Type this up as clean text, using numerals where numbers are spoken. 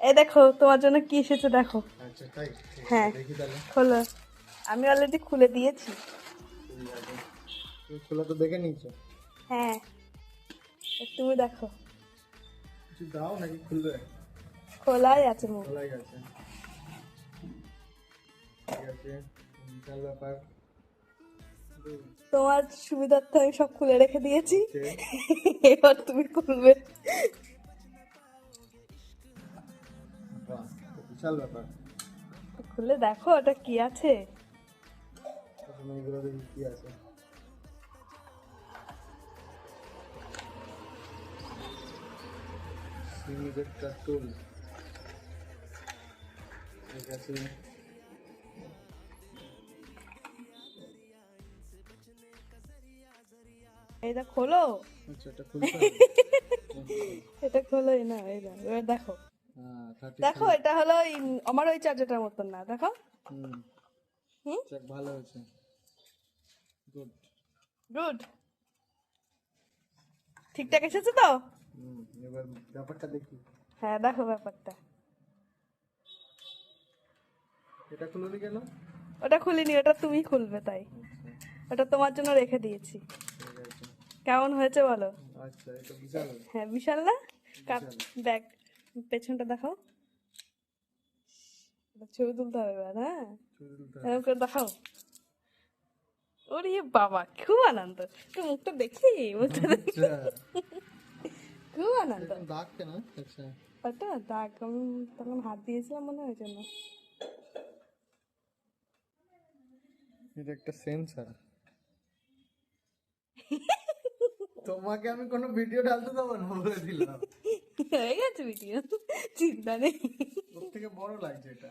এই দেখো তোমার জন্য কি এসেছে দেখো। আচ্ছা তাই, ঠিক আছে, হ্যাঁ দেখি তাহলে। খোলো, আমি অলরেডি খুলে দিয়েছি। ঠিক আছে, তুমি খোলা তো দেখে নিয়েছো। হ্যাঁ তুমি দেখো, কিছু দাও নাকি খুলবে? খোলাই আছে মুখ। খোলাই আছে, ঠিক আছে, বিশাল ব্যাপার। তোমার সুবিধার্থে আমি সব খুলে রেখে দিয়েছি, ওকে, এবার তুমি খুলবে। বাহ, তো বিশাল ব্যাপার। খুলে দেখো ওটা কি আছে। প্রথমে এগুলো দেখি কি আছে। সিমিজেক্টা টুল, ঠিক আছে। এটা খোলো, আচ্ছা, এটা খুলতে হবে। এটা খোলোই না, এই দেখো এবার দেখো। হ্যাঁ, দেখো 33। এটা হলো আমার ওই চার্জারটার মতন না, দেখো। হুম, হুম, যাক ভালো হয়েছে, গুড। গুড, ঠিকঠাক এসেছে তো। হুম, এবার ব্যাপারটা দেখি। হ্যাঁ দেখো ব্যাপারটা। এটা খুলুনি কেন? ওটা খুলিনি, ওটা তুমি খুলবে তাই, আচ্ছা, ওটা তোমার জন্য রেখে দিয়েছি। ঠিক আছে। কেমন হয়েছে বলো। আচ্ছা, এটা বিশাল। হ্যাঁ বিশাল না। কাপ, বিশাল। ব্যাগ, পেছনটা দেখাও। এটা ছবি তুলতে হবে এবার, হ্যাঁ ছবি তুলতে হবে। এরকম করে দেখাও। ওরে বাবা খুব আনন্দ, তো মুখটা দেখি, মুখটা দেখি, আচ্ছা, খুব আনন্দ। এরকম দাগ কেন? আচ্ছা, ওটা দাগ আমি তখন হাত দিয়েছিলাম মনে হয় জন্য। এটা একটা সেন্সর। তোমাকে আমি কোনো ভিডিও ঢালতে দেবো না বলে দিলাম। হয়ে গেছে ভিডিও, চিন্তা নেই। ওর থেকে বড় লাগছে এটা।